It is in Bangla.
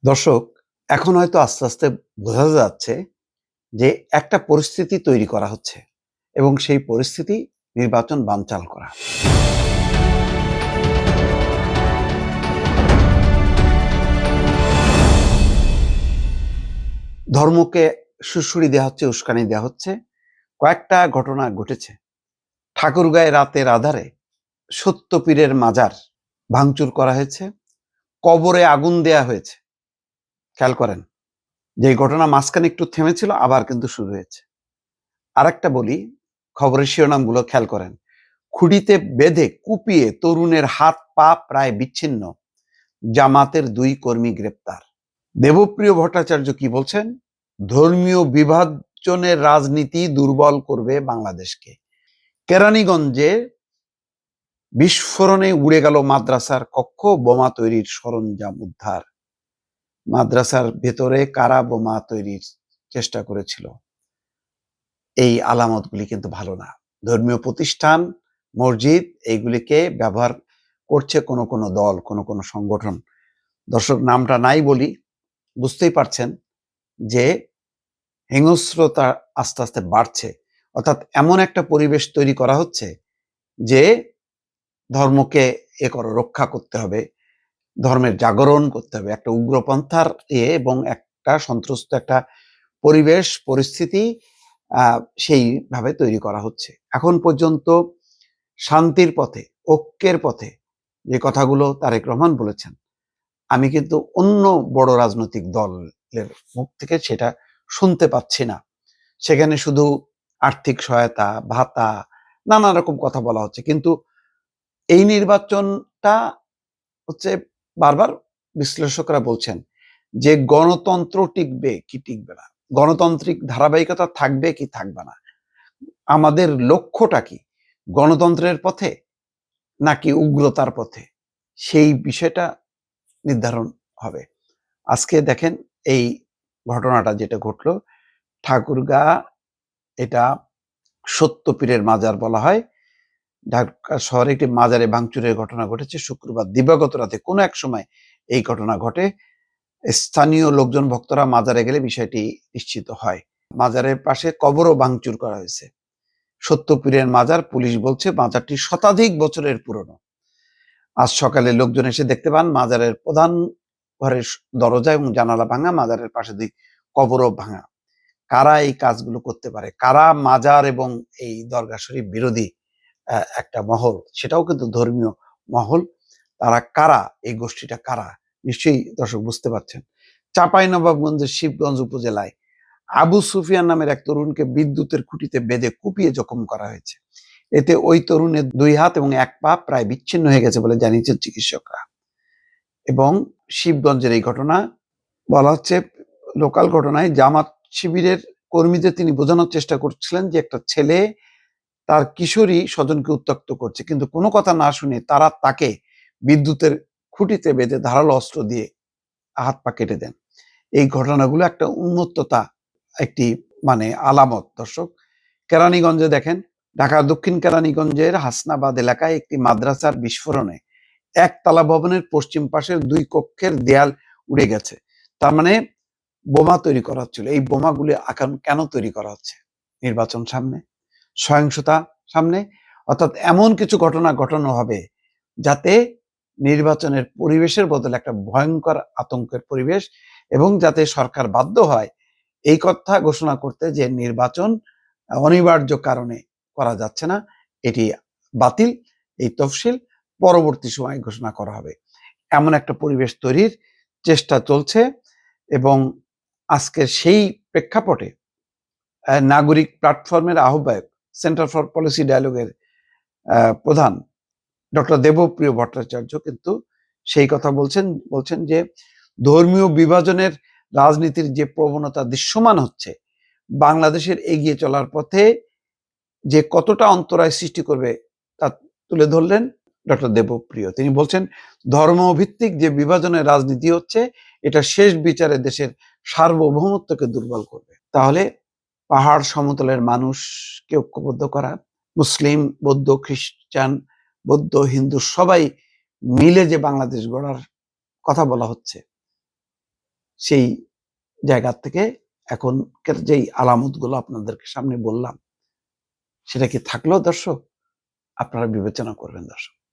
দর্শক, এখন হয়তো আস্তে আস্তে বোঝা যাচ্ছে যে একটা পরিস্থিতি তৈরি করা হচ্ছে এবং সেই পরিস্থিতি নির্বাচন বানচাল করা। ধর্মকে সুড়সুড়ি দেওয়া হচ্ছে, উস্কানি দেওয়া হচ্ছে। কয়েকটা ঘটনা ঘটেছে। ঠাকুরগাঁয়ে রাতের আধারে সত্যপীরের মাজার ভাঙচুর করা হয়েছে, কবরে আগুন দেয়া হয়েছে। খেয়াল করেন, যে ঘটনা মাঝখানে একটু থেমেছিল, আবার কিন্তু শুরু হয়েছে। আরেকটা বলি, খবরের শিরোনামগুলো খেয়াল করেন। খুঁটিতে বেঁধে কুপিয়ে তরুণের হাত পা প্রায় বিচ্ছিন্ন, জামাতের 2 কর্মী গ্রেপ্তার। দেবপ্রিয় ভট্টাচার্য কি বলছেন? ধর্মীয় বিভাজনের রাজনীতি দুর্বল করবে বাংলাদেশকে। কেরানীগঞ্জে বিস্ফোরণে উড়ে গেল মাদ্রাসার কক্ষ, বোমা তৈরির সরঞ্জাম উদ্ধার। মাদ্রাসার ভেতরে কারা বোমা তৈরির চেষ্টা করেছিল? এই আলামতগুলি কিন্তু ভালো না। ধর্মীয় প্রতিষ্ঠান, মসজিদ, এইগুলিকে ব্যবহার করছে কোনো কোনো দল, কোনো কোনো সংগঠন। দর্শক, নামটা নাই বলি, বুঝতেই পারছেন যে হিংস্রতা আস্তে আস্তে বাড়ছে। অর্থাৎ এমন একটা পরিবেশ তৈরি করা হচ্ছে যে ধর্মকে রক্ষা করতে হবে, ধর্মের জাগরণ করতে হবে, একটা উগ্রপন্থার এবং একটা সন্ত্রস্ত একটা পরিবেশ পরিস্থিতি সেইভাবে তৈরি করা হচ্ছে। এখন পর্যন্ত শান্তির পথে, ঐক্যের পথে যে কথাগুলো তারেক রহমান বলেছেন, আমি কিন্তু অন্য বড় রাজনৈতিক দলের মুখ থেকে সেটা শুনতে পাচ্ছি না। সেখানে শুধু আর্থিক সহায়তা, ভাতা, নানা রকম কথা বলা হচ্ছে। কিন্তু এই নির্বাচনটা হচ্ছে, বারবার বিশ্লেষকরা বলছেন যে গণতন্ত্র টিকবে কি টিকবে না, গণতান্ত্রিক ধারাবাহিকতা থাকবে কি থাকবে না, আমাদের লক্ষ্যটা কি, গণতন্ত্রের পথে নাকি উগ্রতার পথে, সেই বিষয়টা নির্ধারণ হবে। আজকে দেখেন এই ঘটনাটা যেটা ঘটলো ঠাকুরগাঁ, এটা সত্যপীরের মাজার বলা হয়। ঢাকা শহরে একটি মাজারে ভাঙচুরের ঘটনা ঘটেছে শুক্রবার দিবাগত রাতে কোনো এক সময় এই ঘটনা ঘটে। স্থানীয় লোকজন, ভক্তরা মাজারে গেলে বিষয়টি নিশ্চিত হয়। মাজারের পাশে কবরও ভাঙচুর করা হয়েছে। সত্যপীরের মাজার, পুলিশ বলছে মাজারটি শতাধিক বছরের পুরনো। আজ সকালে লোকজন এসে দেখতে পান মাজারের প্রধান ঘরের দরজা এবং জানালা ভাঙা, মাজারের পাশে 2 কবরও ভাঙা। কারা এই কাজগুলো করতে পারে, কারা মাজার এবং এই দরগা শরীফ বিরোধী একটা মহল, সেটাও কিন্তু ধর্মীয় মহল, তারা কারা, এই গোষ্ঠীটা কারা, নিশ্চয়ই দর্শক বুঝতে পারছেন। চাঁপাইনবাবগঞ্জের শিবগঞ্জ উপজেলায় আবু সুফিয়ান নামের এক তরুণকে বিদ্যুতের খুঁটিতে বেঁধে কুপিয়ে জখম করা হয়েছে। এতে ওই তরুণের 2 হাত এবং 1 পা প্রায় বিচ্ছিন্ন হয়ে গেছে বলে জানিয়েছেন চিকিৎসকরা। এবং শিবগঞ্জের এই ঘটনা বলা হচ্ছে, লোকাল ঘটনায় জামাত শিবিরের কর্মীদের তিনি বোঝানোর চেষ্টা করছিলেন যে একটা ছেলে তার কিশোরী স্বজনকে উত্ত্যক্ত করছে, কিন্তু কোনো কথা না শুনে তারা তাকে বিদ্যুতের খুঁটিতে বেঁধে ধারালো অস্ত্র দিয়ে হাত পা কেটে দেন। এই ঘটনাগুলো একটা উন্মত্ততা, একটি আলামত। দর্শক, কেরানীগঞ্জে দেখেন, ঢাকার দক্ষিণ কেরানীগঞ্জের হাসনাবাদ এলাকায় একটি মাদ্রাসার বিস্ফোরণে একতলা ভবনের পশ্চিম পাশের 2 কক্ষের দেয়াল উড়ে গেছে। তার মানে বোমা তৈরি করা হচ্ছিল। এই বোমাগুলি এখন কেন তৈরি করা হচ্ছে? নির্বাচন সামনে, সহিংসতা সামনে, অর্থাৎ এমন কিছু ঘটনা ঘটানো হবে যাতে নির্বাচনের পরিবেশের বদলে একটা ভয়ঙ্কর আতঙ্কের পরিবেশ, এবং যাতে সরকার বাধ্য হয় এই কথা ঘোষণা করতে যে নির্বাচন অনিবার্য কারণে করা যাচ্ছে না, এটি বাতিল, এই তফসিল পরবর্তী সময় ঘোষণা করা হবে, এমন একটা পরিবেশ তৈরির চেষ্টা চলছে। এবং আজকের সেই প্রেক্ষাপটে নাগরিক প্ল্যাটফর্মের আহ্বায়ক, সেন্টার ফর পলিসি ডায়ালগের প্রধান ডক্টর দেবপ্রিয় ভট্টাচার্য কিন্তু সেই কথা বলছেন যে ধর্মীয় বিভাজনের রাজনীতির যে প্রবণতা দৃশ্যমান হচ্ছে বাংলাদেশের এগিয়ে চলার পথে যে কতটা অন্তরায় সৃষ্টি করবে তা তুলে ধরলেন ডক্টর দেবপ্রিয়। তিনি বলছেন, ধর্মভিত্তিক যে বিভাজনের রাজনীতি হচ্ছে, এটা শেষ বিচারে দেশের সার্বভৌমত্বকে দুর্বল করবে। তাহলে পাহাড় সমতলের মানুষকে ঐক্যবদ্ধ করা, মুসলিম, বৌদ্ধ, খ্রিস্টান, বৌদ্ধ, হিন্দু সবাই মিলে যে বাংলাদেশ গড়ার কথা বলা হচ্ছে, সেই জায়গা থেকে এখনকার যেই আলামতগুলো আপনাদেরকে সামনে বললাম, সেটা কি থাকলো দর্শক? আপনারা বিবেচনা করবেন দর্শক।